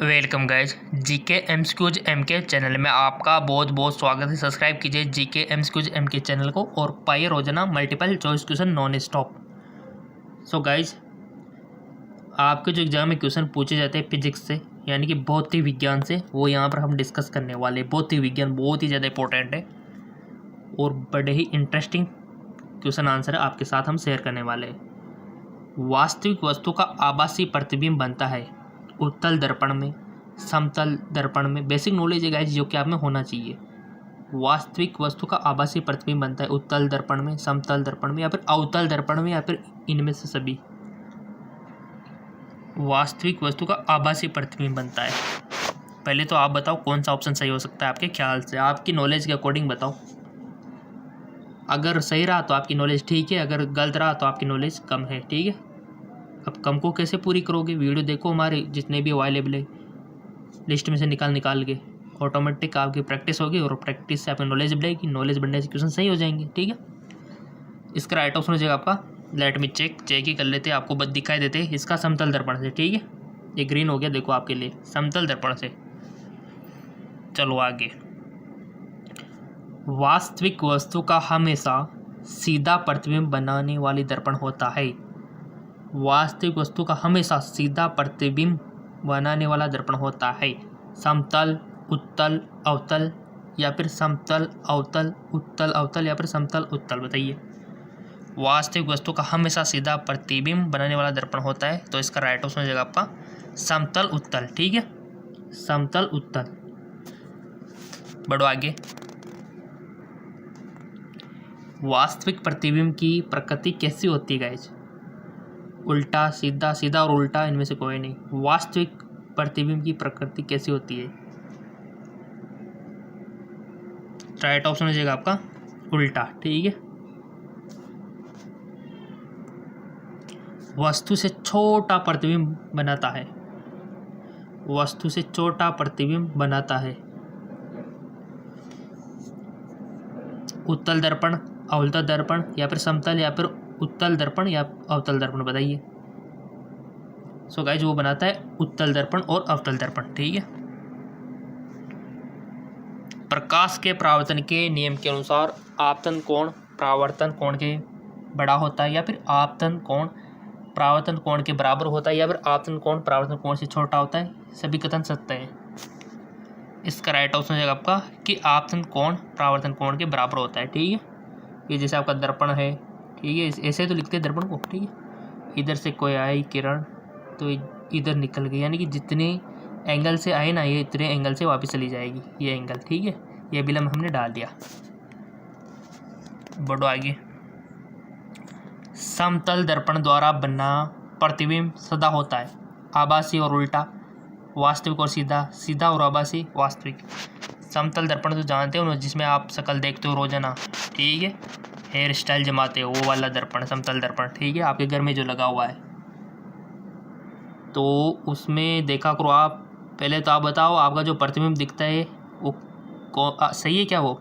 Welcome guys GK MCQs MK channel में आपका बहुत बहुत स्वागत है। सब्सक्राइब कीजिए जीके एमसीक्यूज एमके चैनल को और पाइए रोजाना multiple choice question non stop. So guys, आपके जो एग्जाम में क्वेश्चन पूछे जाते हैं फिजिक्स से यानी कि भौतिक विज्ञान से, वो यहाँ पर हम डिस्कस करने वाले। भौतिक विज्ञान बहुत ही ज़्यादा इंपॉर्टेंट है और बड़े ही इंटरेस्टिंग क्वेश्चन आंसर आपके साथ हम शेयर करने वाले हैं। वास्तविक वस्तु का आभासी प्रतिबिंब बनता है उत्तल दर्पण में, समतल दर्पण में। बेसिक नॉलेज है गाइस जो कि आप में होना चाहिए। वास्तविक वस्तु का आभासी प्रतिबिंब बनता है उत्तल दर्पण में, समतल दर्पण में या फिर अवतल दर्पण में या फिर इनमें से सभी। वास्तविक वस्तु का आभासी प्रतिबिंब बनता है। पहले तो आप बताओ कौन सा ऑप्शन सही हो सकता है आपके ख्याल से, आपकी नॉलेज के अकॉर्डिंग बताओ। अगर सही रहा तो आपकी नॉलेज ठीक है, अगर गलत रहा तो आपकी नॉलेज कम है। ठीक है, अब कम को कैसे पूरी करोगे? वीडियो देखो, हमारे जितने भी अवेलेबल है लिस्ट में से निकाल के ऑटोमेटिक आपकी प्रैक्टिस होगी और प्रैक्टिस से आपकी नॉलेज बढ़ेगी। नॉलेज बढ़ने से क्वेश्चन सही हो जाएंगे। ठीक है, इसका राइट ऑप्शन हो जाएगा आपका, लेट मी चेक ही कर लेते हैं, आपको बस दिखाई देते हैं इसका समतल दर्पण से। ठीक है, ये ग्रीन हो गया देखो आपके लिए, समतल दर्पण से। चलो आगे। वास्तविक वस्तु का हमेशा सीधा प्रतिबिंब बनाने वाली दर्पण होता है। वास्तविक वस्तु का हमेशा सीधा प्रतिबिंब बनाने वाला दर्पण होता है। समतल, उत्तल, अवतल या फिर समतल, अवतल, उत्तल, अवतल या फिर समतल, उत्तल। बताइए, वास्तविक वस्तु का हमेशा सीधा प्रतिबिंब बनाने वाला दर्पण होता है, तो इसका राइट ऑप्शन हो जाएगा आपका समतल, उत्तल। ठीक है, समतल, उत्तल। बढ़ो आगे। वास्तविक प्रतिबिंब की प्रकृति कैसी होती है गाइज? उल्टा, सीधा, सीधा और उल्टा, इनमें से कोई नहीं। वास्तविक प्रतिबिंब की प्रकृति कैसी होती है? राइट ऑप्शन हो जाएगा आपका उल्टा। ठीक है, वस्तु से छोटा प्रतिबिंब बनाता है। वस्तु से छोटा प्रतिबिंब बनाता है। उत्तल दर्पण, अवतल दर्पण या फिर समतल या फिर उत्तल दर्पण या अवतल दर्पण। बताइए। सो गाइज, वो बनाता है उत्तल दर्पण और अवतल दर्पण। ठीक है, प्रकाश के परावर्तन के नियम के अनुसार आपतन कोण परावर्तन कोण के बड़ा होता है या फिर आपतन कोण परावर्तन कोण के बराबर होता है या फिर आपतन कोण परावर्तन कोण से छोटा होता है। सभी कथन सत्य हैं। इसका राइट ऑप्शन हो जाएगा आपका कि आपतन कोण परावर्तन कोण के बराबर होता है। ठीक है, ये जैसे आपका दर्पण है, ठीक है, ऐसे तो लिखते हैं दर्पण को। ठीक है, इधर से कोई आई किरण तो इधर निकल गई, यानी कि जितने एंगल से आए ना, ये इतने एंगल से वापस चली जाएगी ये एंगल। ठीक है, ये विलंब हमने डाल दिया। बढ़ो आगे। समतल दर्पण द्वारा बना प्रतिबिंब सदा होता है आभासी और उल्टा, वास्तविक और सीधा, सीधा और आभासी, वास्तविक। समतल दर्पण तो जानते हो ना, जिसमें आप शक्ल देखते हो रोजाना। ठीक है, हेयर स्टाइल जमाते हो, वो वाला दर्पण समतल दर्पण। ठीक है, आपके घर में जो लगा हुआ है, तो उसमें देखा करो आप। पहले तो आप बताओ, आपका जो प्रतिबिंब दिखता है वो सही है क्या? वो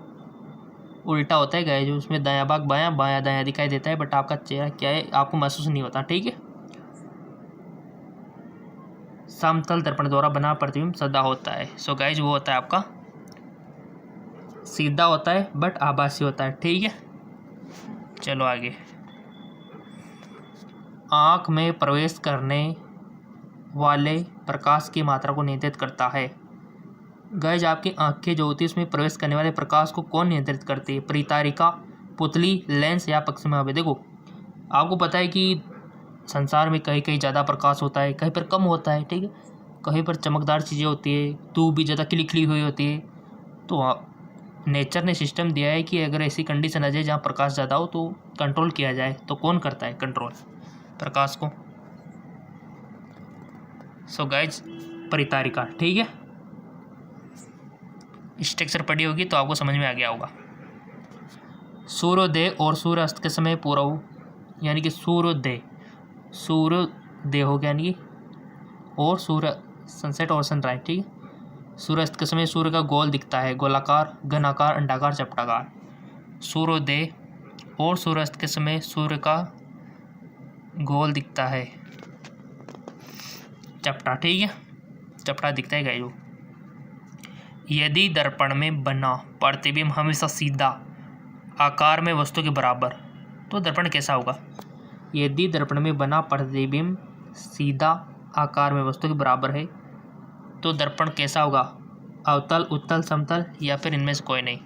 उल्टा होता है गाइस, जो उसमें दायां भाग बायां, बायां दायां दिखाई देता है, बट आपका चेहरा क्या है आपको महसूस नहीं होता। ठीक है, समतल दर्पण द्वारा बना प्रतिबिंब सदा होता है। सो गाइस, वो होता है आपका सीधा होता है बट आभासी होता है। ठीक है, चलो आगे। आँख में प्रवेश करने वाले प्रकाश की मात्रा को नियंत्रित करता है। गाइस, आपकी आंखें जो होती है उसमें प्रवेश करने वाले प्रकाश को कौन नियंत्रित करती है? परितारिका, पुतली, लेंस या पक्षिमाभ? देखो, आपको पता है कि संसार में कहीं कहीं ज़्यादा प्रकाश होता है, कहीं पर कम होता है। ठीक है, कहीं पर चमकदार चीज़ें होती है, धूप भी ज़्यादा खिली हुई होती है। तो नेचर ने सिस्टम दिया है कि अगर ऐसी कंडीशन आ जाए जहाँ प्रकाश ज़्यादा हो तो कंट्रोल किया जाए। तो कौन करता है कंट्रोल प्रकाश को? सो गाइज, परितारिका। ठीक है, स्ट्रक्चर पढ़ी होगी तो आपको समझ में आ गया होगा। सूर्योदय और सूर्यास्त के समय पूर्व, यानी कि सूर्योदय हो गया, यानी कि और सूर्य सनसेट और सनराइज। ठीक है, सूर्यास्त के समय सूर्य का गोल दिखता है, गोलाकार, घनाकार, अंडाकार, चपटाकार। सूर्योदय और सूर्यास्त के समय सूर्य का गोल दिखता है, चपटा। ठीक है, चपटा दिखता है गाइस वो। यदि दर्पण में बना प्रतिबिंब हमेशा सीधा आकार में वस्तु के बराबर, तो दर्पण कैसा होगा? यदि दर्पण में बना प्रतिबिंब सीधा आकार में वस्तु के बराबर है, तो दर्पण कैसा होगा? अवतल, उत्तल, समतल या फिर इनमें से कोई नहीं।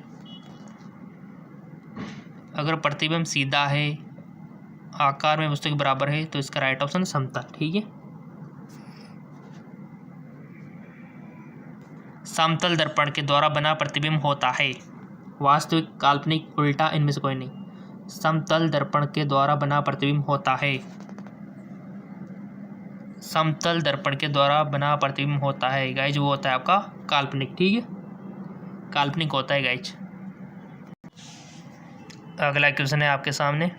अगर प्रतिबिंब सीधा है, आकार में वस्तु के बराबर है, तो इसका राइट ऑप्शन समतल। ठीक है, समतल दर्पण के द्वारा बना प्रतिबिंब होता है। वास्तविक, काल्पनिक, उल्टा, इनमें से कोई नहीं। समतल दर्पण के द्वारा बना प्रतिबिंब होता है। समतल दर्पण के द्वारा बना प्रतिबिंब होता है गाइज, वो होता है आपका काल्पनिक। ठीक है, काल्पनिक होता है गाइज। अगला क्वेश्चन है आपके सामने,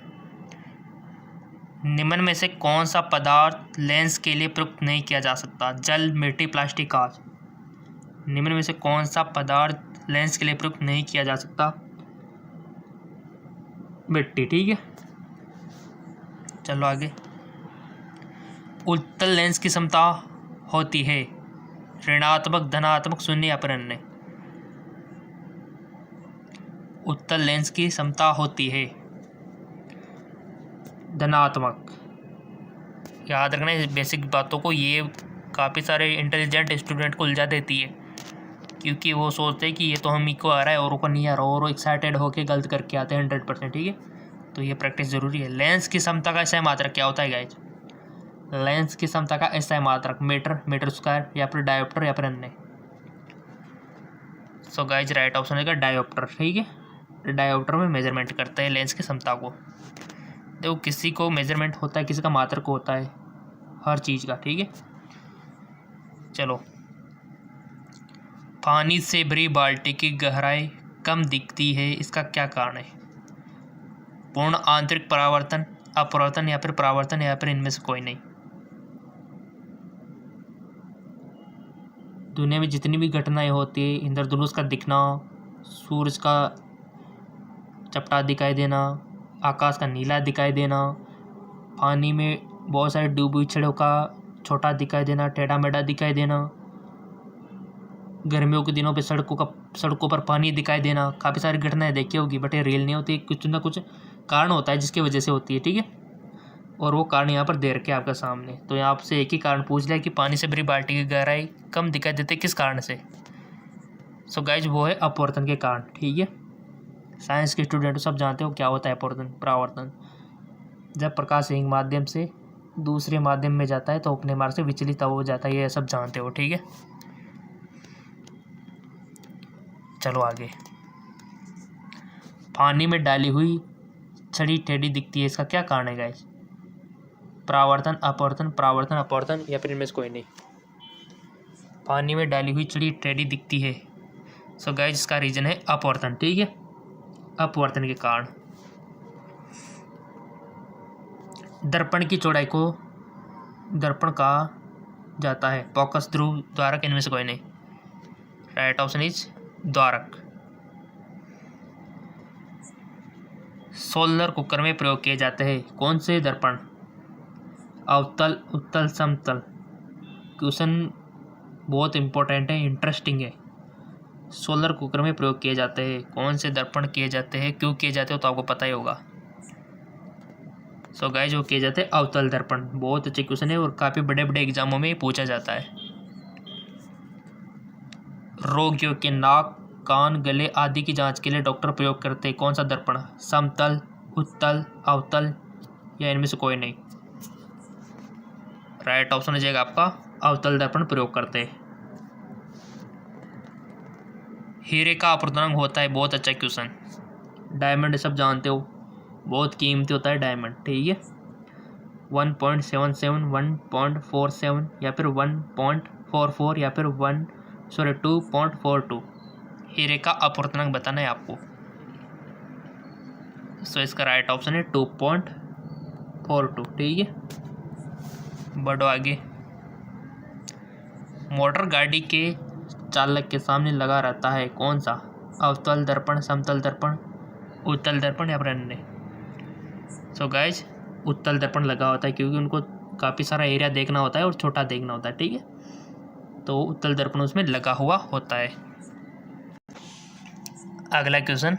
निम्न में से कौन सा पदार्थ लेंस के लिए प्रयुक्त नहीं किया जा सकता? जल, मिट्टी, प्लास्टिक, कांच। निम्न में से कौन सा पदार्थ लेंस के लिए प्रयुक्त नहीं किया जा सकता? मिट्टी। ठीक है, चलो आगे। उत्तल लेंस की क्षमता होती है ऋणात्मक, धनात्मक, शून्य या फिर अन्य। उत्तल लेंस की क्षमता होती है धनात्मक। याद रखना इस बेसिक बातों को, ये काफ़ी सारे इंटेलिजेंट स्टूडेंट को उलझा देती है, क्योंकि वो सोचते हैं कि ये तो हम ही को आ रहा है और उनको नहीं आ रहा, और वो एक्साइटेड होकर गलत करके आते हैं 100%। ठीक है, तो ये प्रैक्टिस ज़रूरी है। लेंस की क्षमता का SI मात्रक क्या होता है गाइज? लेंस की क्षमता का SI मात्रक मीटर, मीटर स्क्वायर या फिर डायोप्टर या फिर अन्य। सो गाइज राइट ऑप्शन है डायोप्टर। ठीक है, डायोप्टर में मेजरमेंट करते हैं लेंस की क्षमता को। देखो, किसी को मेजरमेंट होता है, किसी का मात्रक होता है, हर चीज़ का। ठीक है, चलो। पानी से भरी बाल्टी की गहराई कम दिखती है, इसका क्या कारण है? पूर्ण आंतरिक परावर्तन, अपवर्तन या फिर परावर्तन या फिर इनमें से कोई नहीं। दुनिया में जितनी भी घटनाएं होती है, इंद्रधनुष का दिखना, सूरज का चपटा दिखाई देना, आकाश का नीला दिखाई देना, पानी में बहुत सारे डूबी छड़ों का छोटा दिखाई देना, टेढ़ा मेढ़ा दिखाई देना, गर्मियों के दिनों पे सड़कों पर पानी दिखाई देना, काफ़ी सारी घटनाएं देखी होगी, बट ये रियल नहीं होती, कुछ ना कुछ कारण होता है जिसकी वजह से होती है। ठीक है, और वो कारण यहाँ पर दे रखे आपके सामने। तो यहाँ आपसे एक ही कारण पूछ लिया कि पानी से भरी बाल्टी की गहराई कम दिखाई देती, किस कारण से? सो गाइज वो है अपवर्तन के कारण। ठीक है, साइंस के स्टूडेंट सब जानते हो क्या होता है अपवर्तन, परावर्तन। जब प्रकाश एक माध्यम से दूसरे माध्यम में जाता है तो अपने मार्ग से विचलित हो जाता है, ये सब जानते हो। ठीक है, चलो आगे। पानी में डाली हुई छड़ी टेढ़ी दिखती है, इसका क्या कारण है गाइस? परावर्तन, अपवर्तन, परावर्तन, अपवर्तन या फिर इनमें से कोई नहीं। पानी में डाली हुई छड़ी टेढ़ी दिखती है, सो गाइस इसका रीजन है अपवर्तन। ठीक है, अपवर्तन के कारण। दर्पण की चौड़ाई को दर्पण कहा जाता है, फोकस, ध्रुव, द्वारक, इनमें से कोई नहीं। राइट ऑप्शन इज द्वारक। सोलर कुकर में प्रयोग किए जाते हैं कौन से दर्पण? अवतल, उत्तल, समतल। क्वेश्चन बहुत इंपॉर्टेंट है, इंटरेस्टिंग है। सोलर कुकर में प्रयोग किए जाते हैं कौन से दर्पण किए जाते हैं, क्यों किए जाते हो तो आपको पता ही होगा। सो गाइस वो किए जाते हैं अवतल दर्पण। बहुत अच्छे क्वेश्चन है और काफ़ी बड़े बड़े एग्जामों में पूछा जाता है। रोगियों के नाक, कान, गले आदि की जांच के लिए डॉक्टर प्रयोग करते हैं कौन सा दर्पण? समतल, उत्तल, अवतल या इनमें से कोई नहीं। राइट ऑप्शन हो जाएगा आपका अवतल दर्पण प्रयोग करते हैं। हीरे का अपवर्तनांक होता है, बहुत अच्छा क्वेश्चन। डायमंड सब जानते हो, बहुत कीमती होता है डायमंड। ठीक है, 1.77, 1.47 या फिर 1.44 या फिर 2.42 हीरे का अपवर्तनांक बताना है आपको। सो इसका राइट ऑप्शन है 2.42। ठीक है, बढ़ो आगे। मोटर गाड़ी के चालक के सामने लगा रहता है कौन सा? अवतल दर्पण, समतल दर्पण, उत्तल दर्पण या फिर अन्य। सो गाइज उत्तल दर्पण लगा होता है क्योंकि उनको काफ़ी सारा एरिया देखना होता है और छोटा देखना होता है। ठीक है, तो उत्तल दर्पण उसमें लगा हुआ होता है। अगला क्वेश्चन,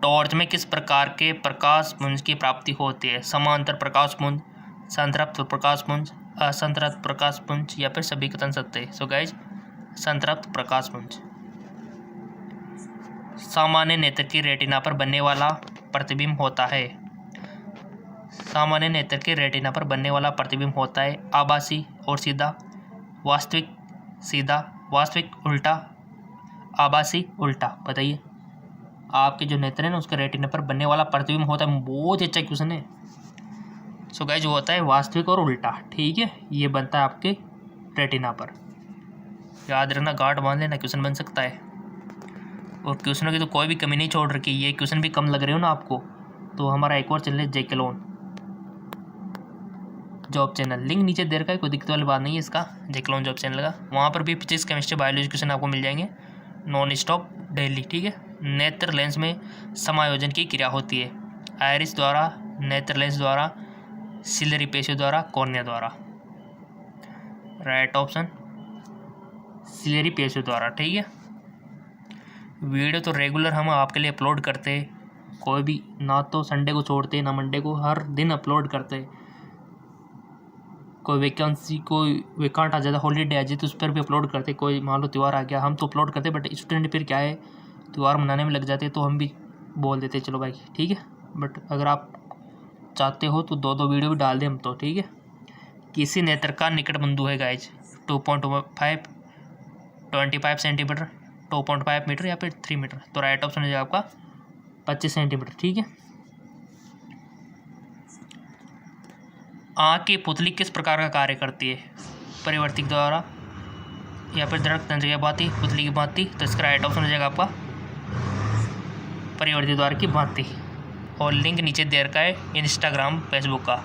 टॉर्च में किस प्रकार के प्रकाश पुंज की प्राप्ति होती है? समांतर प्रकाश पुंज, संतृप्त प्रकाश पुंज, असंतृप्त प्रकाश पुंज या फिर सभी कथन सत्य है? सो गाइज संतृप्त प्रकाश पुंज। सामान्य नेत्र की रेटिना पर बनने वाला प्रतिबिंब होता है। सामान्य नेत्र के रेटिना पर बनने वाला प्रतिबिंब होता है आभासी और सीधा, वास्तविक सीधा, वास्तविक उल्टा, आभासी उल्टा। बताइए, आपके जो नेत्र है ना उसके रेटिना पर बनने वाला प्रतिबिंब होता है, बहुत अच्छा क्वेश्चन है। सो गाइस, जो होता है वास्तविक और उल्टा, ठीक है, ये बनता है आपके रेटिना पर। याद रखना, गार्ड बांध लेना, क्वेश्चन बन सकता है। और क्वेश्चनों की तो कोई भी कमी नहीं छोड़ रखी। ये क्वेश्चन भी कम लग रहे हो ना आपको, तो हमारा एक और चैनल है जेके लोन जॉब चैनल, लिंक नीचे दे रखा है, कोई दिक्कत वाली बात नहीं है इसका, जेके लोन जॉब चैनल का। वहाँ पर भी फिजिक्स, केमिस्ट्री, बायोलॉजी क्वेश्चन आपको मिल जाएंगे नॉन स्टॉप डेली, ठीक है। नेत्र लेंस में समायोजन की क्रिया होती है आयरिस द्वारा, नेत्र लेंस द्वारा, सिलरी पेशियों द्वारा, कॉर्निया द्वारा। राइट ऑप्शन सिलरी पेशियों द्वारा, ठीक है। वीडियो तो रेगुलर हम आपके लिए अपलोड करते, कोई भी ना तो संडे को छोड़ते ना मंडे को, हर दिन अपलोड करते। कोई वैकेंसी, कोई वेकांट आ जाता, हॉलीडे आ जाए तो उस पर भी अपलोड करते। कोई मान लो त्यौहार आ गया, हम तो अपलोड करते, बट स्टूडेंट फिर क्या है त्यौहार मनाने में लग जाते, तो हम भी बोल देते चलो भाई ठीक है। बट अगर आप चाहते हो तो 2-2 वीडियो भी डाल दें हम तो, ठीक है। किसी नेत्र का निकट बिंदु है गाइज 2.5 25 सेंटीमीटर, 2.5 मीटर या फिर 3 मीटर, तो राइट ऑप्शन हो जाएगा आपका 25 सेंटीमीटर, ठीक है। आँख की पुतली किस प्रकार का कार्य करती है? परिवर्तित द्वारा या फिर दृढ़ तंत्र की भांति, पुतली की भांति, तो इसका राइट ऑप्शन हो जाएगा आपका परिवर्तित द्वार की भांति। और लिंक नीचे दे रखा है इंस्टाग्राम, फेसबुक का।